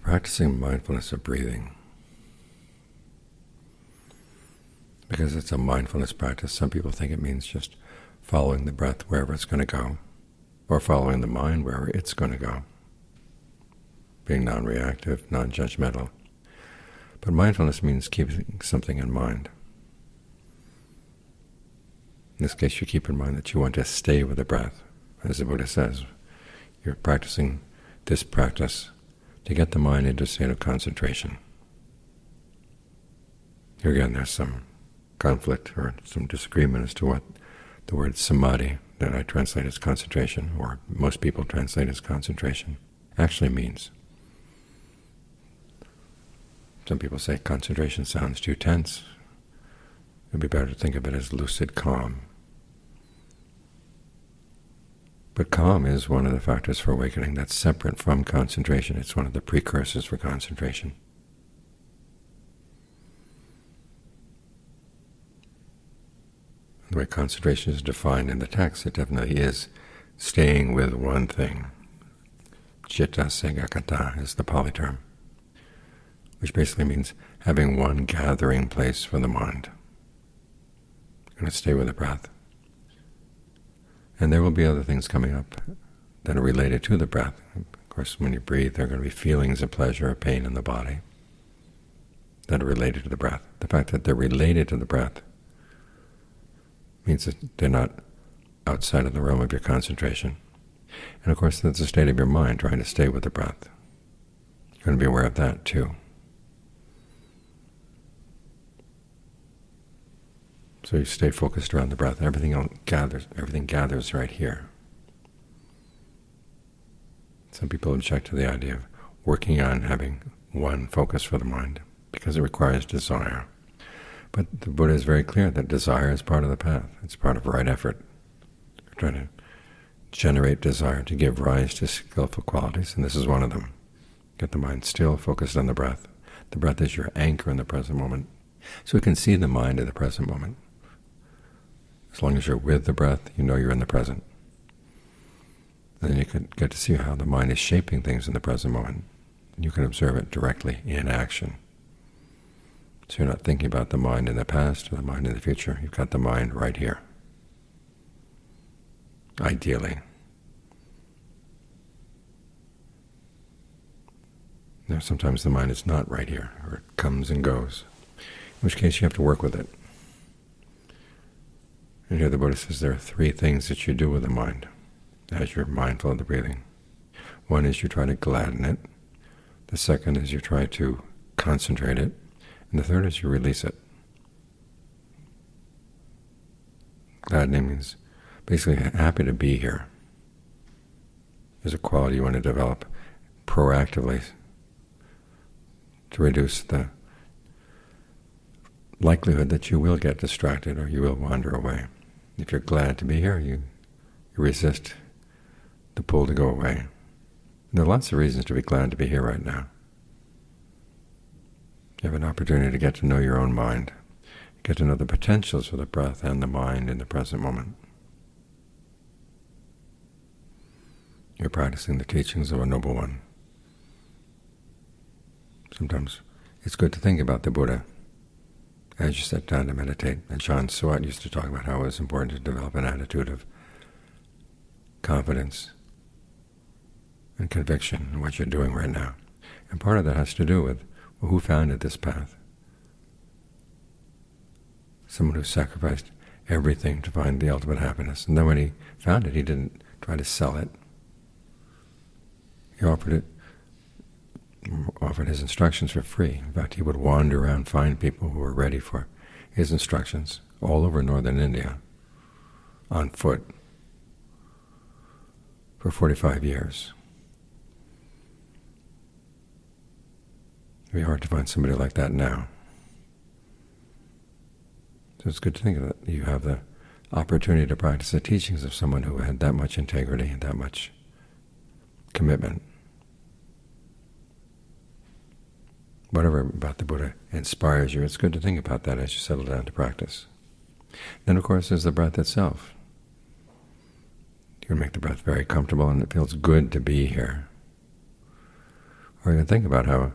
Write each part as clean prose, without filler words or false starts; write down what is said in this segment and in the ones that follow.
practicing mindfulness of breathing, because it's a mindfulness practice, some people think it means just following the breath wherever it's going to go, or following the mind wherever it's going to go, being non-reactive, non-judgmental. But mindfulness means keeping something in mind. In this case, you keep in mind that you want to stay with the breath. As the Buddha says, you're practicing this practice to get the mind into a state of concentration. Here again, there's some conflict or some disagreement as to what the word samadhi, that I translate as concentration, or most people translate as concentration, actually means. Some people say concentration sounds too tense. It would be better to think of it as lucid calm. But calm is one of the factors for awakening that's separate from concentration. It's one of the precursors for concentration. The way concentration is defined in the text, it definitely is staying with one thing. Citta segakata is the Pali term, which basically means having one gathering place for the mind. You're going to stay with the breath. And there will be other things coming up that are related to the breath. Of course, when you breathe, there are going to be feelings of pleasure or pain in the body that are related to the breath. The fact that they're related to the breath means that they're not outside of the realm of your concentration. And of course, that's the state of your mind, trying to stay with the breath. You're going to be aware of that too. So you stay focused around the breath. Everything gathers right here. Some people object to the idea of working on having one focus for the mind because it requires desire. But the Buddha is very clear that desire is part of the path. It's part of right effort. We're trying to generate desire to give rise to skillful qualities, and this is one of them. Get the mind still, focused on the breath. The breath is your anchor in the present moment. So we can see the mind in the present moment. As long as you're with the breath, you know you're in the present. And then you can get to see how the mind is shaping things in the present moment. You can observe it directly in action. So you're not thinking about the mind in the past or the mind in the future. You've got the mind right here, ideally. Now, sometimes the mind is not right here, or it comes and goes, in which case you have to work with it. And here the Buddha says there are three things that you do with the mind as you're mindful of the breathing. One is you try to gladden it. The second is you try to concentrate it. And the third is you release it. Gladdening means basically happy to be here. There's a quality you want to develop proactively to reduce the likelihood that you will get distracted or you will wander away. If you're glad to be here, you resist the pull to go away. And there are lots of reasons to be glad to be here right now. You have an opportunity to get to know your own mind, get to know the potentials for the breath and the mind in the present moment. You're practicing the teachings of a noble one. Sometimes it's good to think about the Buddha as you sit down to meditate. And John Swat used to talk about how it was important to develop an attitude of confidence and conviction in what you're doing right now. And part of that has to do with who founded this path. Someone who sacrificed everything to find the ultimate happiness. And then when he found it, he didn't try to sell it. He offered his instructions for free. In fact, he would wander around, find people who were ready for his instructions all over northern India, on foot, for 45 years. It would be hard to find somebody like that now. So it's good to think that you have the opportunity to practice the teachings of someone who had that much integrity and that much commitment. Whatever about the Buddha inspires you, it's good to think about that as you settle down to practice. Then, of course, there's the breath itself. You can make the breath very comfortable, and it feels good to be here. Or you can think about how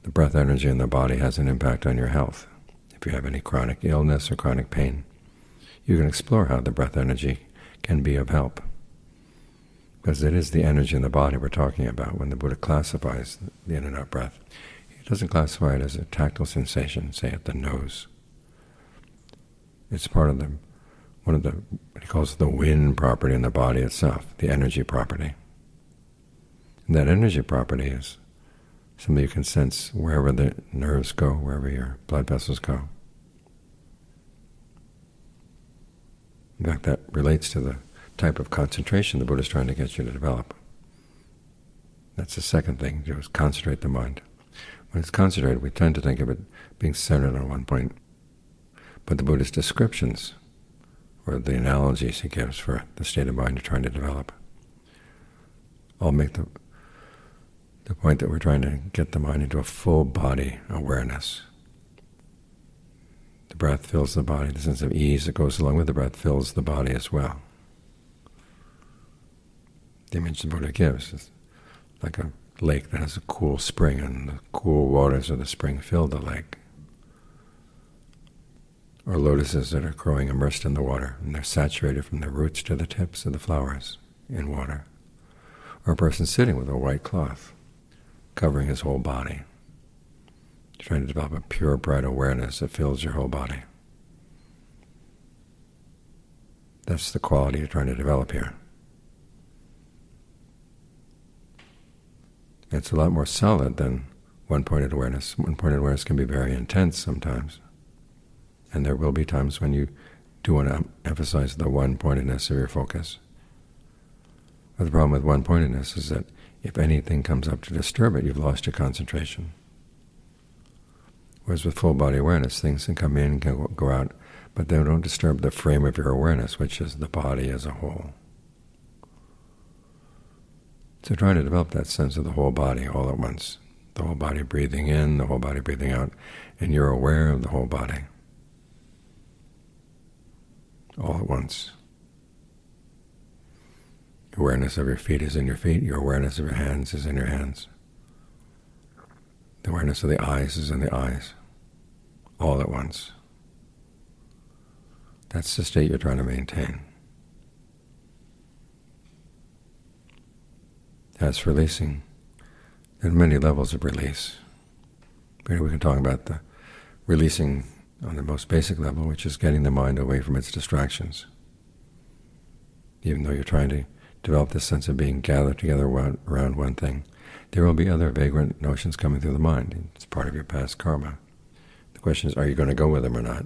the breath energy in the body has an impact on your health. If you have any chronic illness or chronic pain, you can explore how the breath energy can be of help. Because it is the energy in the body we're talking about. When the Buddha classifies the in and out breath, he doesn't classify it as a tactile sensation, say at the nose. It's part of one of what he calls the wind property in the body itself, the energy property. And that energy property is something you can sense wherever the nerves go, wherever your blood vessels go. In fact, that relates to the type of concentration the Buddha is trying to get you to develop. That's the second thing, to concentrate the mind. When it's concentrated, we tend to think of it being centered on one point. But the Buddha's descriptions, or the analogies he gives for the state of mind you're trying to develop, all make the point that we're trying to get the mind into a full body awareness. The breath fills the body, the sense of ease that goes along with the breath fills the body as well. The image the Buddha gives is like a lake that has a cool spring, and the cool waters of the spring fill the lake. Or lotuses that are growing immersed in the water, and they're saturated from the roots to the tips of the flowers in water. Or a person sitting with a white cloth covering his whole body, trying to develop a pure, bright awareness that fills your whole body. That's the quality you're trying to develop here. It's a lot more solid than one-pointed awareness. One-pointed awareness can be very intense sometimes, and there will be times when you do want to emphasize the one-pointedness of your focus. But the problem with one-pointedness is that if anything comes up to disturb it, you've lost your concentration. Whereas with full-body awareness, things can come in, can go out, but they don't disturb the frame of your awareness, which is the body as a whole. So trying to develop that sense of the whole body all at once, the whole body breathing in, the whole body breathing out, and you're aware of the whole body all at once. Your awareness of your feet is in your feet, your awareness of your hands is in your hands. The awareness of the eyes is in the eyes, all at once. That's the state you're trying to maintain. As for releasing, there are many levels of release. We can talk about the releasing on the most basic level, which is getting the mind away from its distractions. Even though you're trying to develop this sense of being gathered together around one thing, there will be other vagrant notions coming through the mind. It's part of your past karma. The question is, are you going to go with them or not?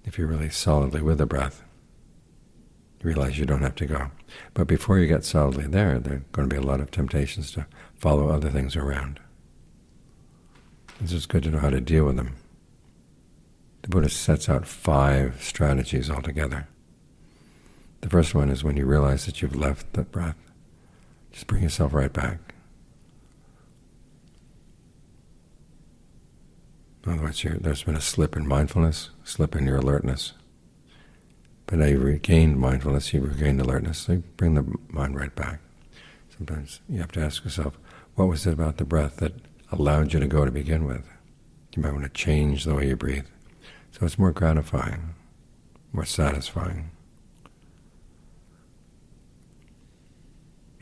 If you're really solidly with the breath, you realize you don't have to go. But before you get solidly there are going to be a lot of temptations to follow other things around. It's just good to know how to deal with them. The Buddha sets out 5 strategies altogether. The first one is when you realize that you've left the breath, just bring yourself right back. In other words, there's been a slip in mindfulness, slip in your alertness. But now you've regained mindfulness, you've regained alertness, so you bring the mind right back. Sometimes you have to ask yourself, what was it about the breath that allowed you to go to begin with? You might want to change the way you breathe. So it's more gratifying, more satisfying.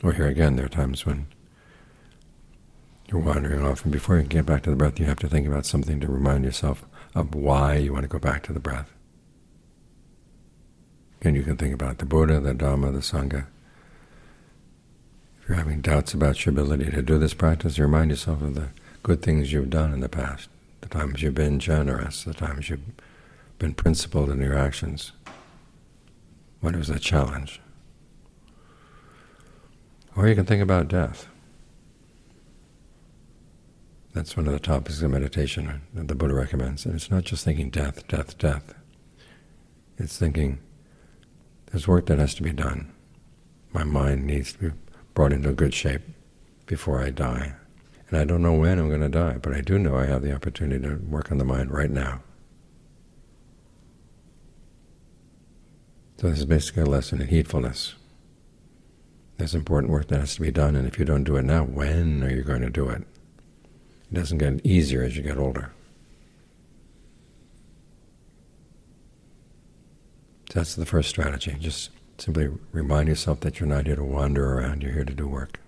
Or here again, there are times when you're wandering off, and before you get back to the breath, you have to think about something to remind yourself of why you want to go back to the breath. And you can think about the Buddha, the Dhamma, the Sangha. If you're having doubts about your ability to do this practice, remind yourself of the good things you've done in the past, the times you've been generous, the times you've been principled in your actions, when it was a challenge. Or you can think about death. That's one of the topics of meditation that the Buddha recommends. And it's not just thinking death, death, death. It's thinking there's work that has to be done. My mind needs to be brought into a good shape before I die. And I don't know when I'm going to die, but I do know I have the opportunity to work on the mind right now. So this is basically a lesson in heedfulness. There's important work that has to be done, and if you don't do it now, when are you going to do it? It doesn't get easier as you get older. So that's the first strategy. Just simply remind yourself that you're not here to wander around, you're here to do work.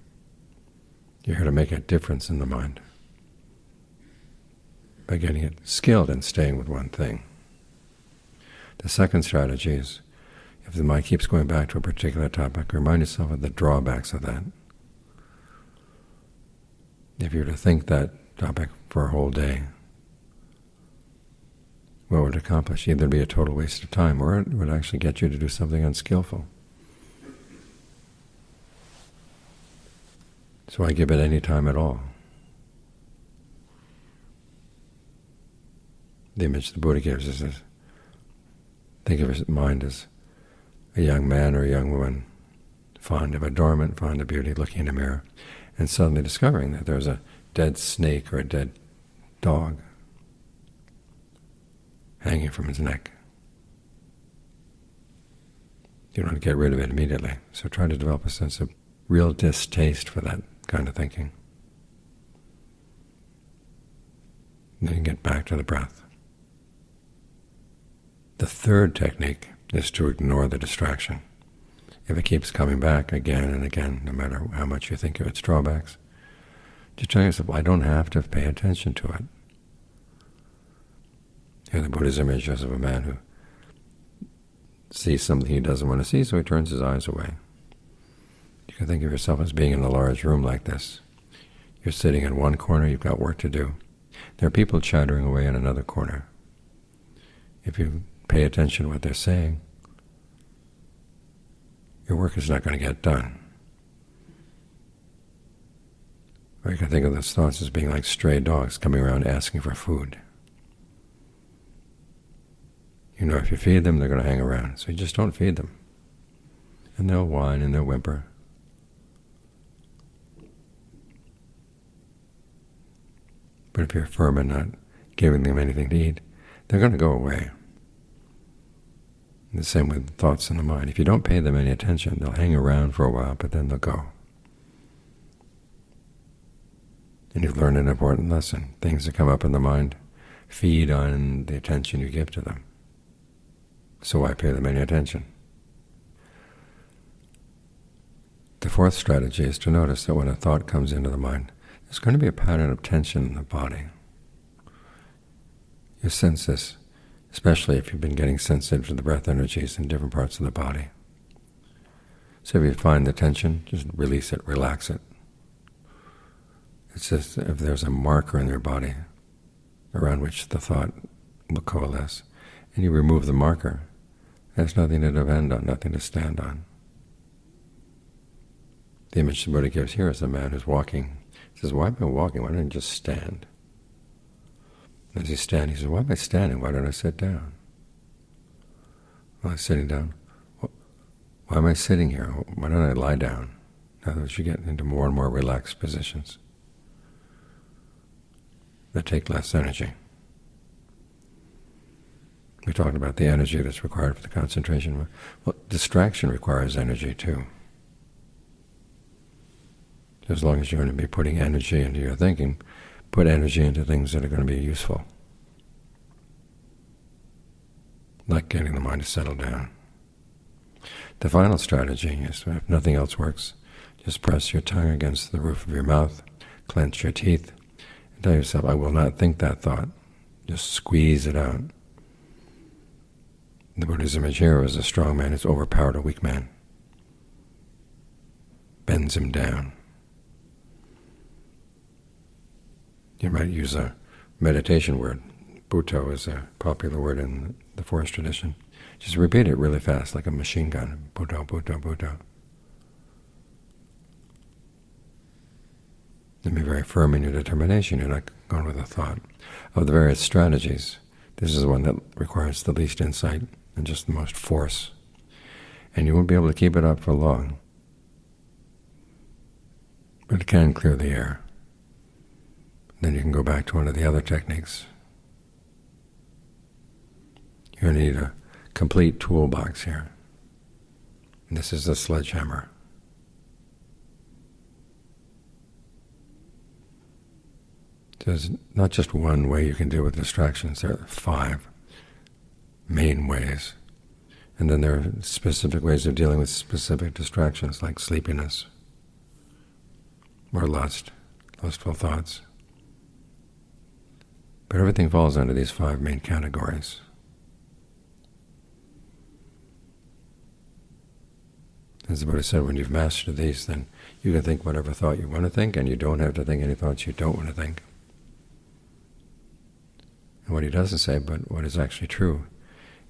You're here to make a difference in the mind by getting it skilled and staying with one thing. The second strategy is, if the mind keeps going back to a particular topic, remind yourself of the drawbacks of that. If you were to think that topic for a whole day, what would it accomplish? Either be a total waste of time, or it would actually get you to do something unskillful. So why give it any time at all? The image the Buddha gives is this: think of his mind as a young man or a young woman, fond of adornment, fond of beauty, looking in a mirror, and suddenly discovering that there's a dead snake or a dead dog hanging from his neck. You don't want to get rid of it immediately, so try to develop a sense of real distaste for that kind of thinking. And then you get back to the breath. The third technique is to ignore the distraction. If it keeps coming back again and again, no matter how much you think of its drawbacks, just tell yourself, well, I don't have to pay attention to it. Here the Buddha's image is of a man who sees something he doesn't want to see, so he turns his eyes away. You can think of yourself as being in a large room like this. You're sitting in one corner, you've got work to do. There are people chattering away in another corner. If you pay attention to what they're saying, your work is not going to get done. Or you can think of those thoughts as being like stray dogs coming around asking for food. You know if you feed them, they're going to hang around, so you just don't feed them. And they'll whine and they'll whimper. But if you're firm in not giving them anything to eat, they're going to go away. And the same with thoughts in the mind. If you don't pay them any attention, they'll hang around for a while, but then they'll go. And you've learned an important lesson. Things that come up in the mind feed on the attention you give to them. So why pay them any attention? The fourth strategy is to notice that when a thought comes into the mind, there's going to be a pattern of tension in the body. You sense this, especially if you've been getting sensitive to the breath energies in different parts of the body. So if you find the tension, just release it, relax it. It's as if there's a marker in your body around which the thought will coalesce, and you remove the marker. There's nothing to depend on, nothing to stand on. The image the Buddha gives here is a man who's walking. He says, why am I walking? Why don't I just stand? As he's standing, he says, why am I standing? Why don't I sit down? Well, I'm sitting down. Why am I sitting here? Why don't I lie down? In other words, you get into more and more relaxed positions that take less energy. We talked about the energy that's required for the concentration. Well, distraction requires energy too. As long as you're going to be putting energy into your thinking, put energy into things that are going to be useful, like getting the mind to settle down. The final strategy is, if nothing else works, just press your tongue against the roof of your mouth, clench your teeth, and tell yourself, I will not think that thought. Just squeeze it out. The Buddha's image here is a strong man who's overpowered a weak man, bends him down. You might use a meditation word. Bhutto is a popular word in the forest tradition. Just repeat it really fast, like a machine gun. Bhutto, Bhutto, Bhutto. And be very firm in your determination. You're not going with a thought. Of the various strategies, this is the one that requires the least insight and just the most force. And you won't be able to keep it up for long. But it can clear the air. Then you can go back to one of the other techniques. You're going to need a complete toolbox here. And this is the sledgehammer. There's not just one way you can deal with distractions. There are 5 main ways. And then there are specific ways of dealing with specific distractions, like sleepiness or lust, lustful thoughts. But everything falls under these 5 main categories. As the Buddha said, when you've mastered these, then you can think whatever thought you want to think, and you don't have to think any thoughts you don't want to think. And what he doesn't say, but what is actually true,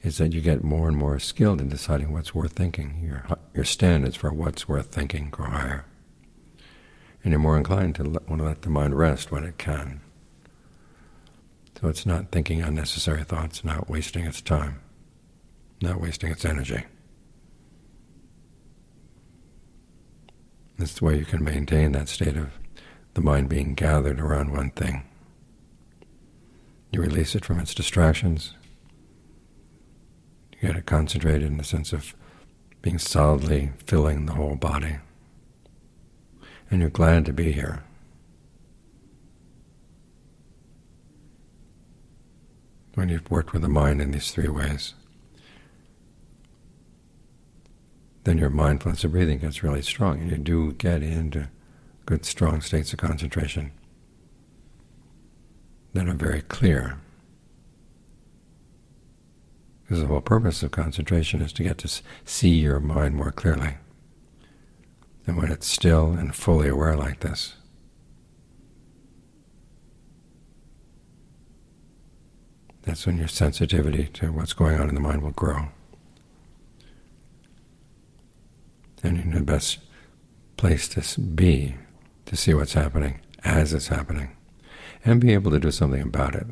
is that you get more and more skilled in deciding what's worth thinking. Your standards for what's worth thinking grow higher. And you're more inclined to want to let the mind rest when it can. So it's not thinking unnecessary thoughts, not wasting its time, not wasting its energy. That's the way you can maintain that state of the mind being gathered around one thing. You release it from its distractions. You get it concentrated in the sense of being solidly filling the whole body. And you're glad to be here. When you've worked with the mind in these 3 ways, then your mindfulness of breathing gets really strong, and you do get into good, strong states of concentration that are very clear. Because the whole purpose of concentration is to get to see your mind more clearly. And when it's still and fully aware like this, that's when your sensitivity to what's going on in the mind will grow. And you're in the best place to be, to see what's happening as it's happening, and be able to do something about it.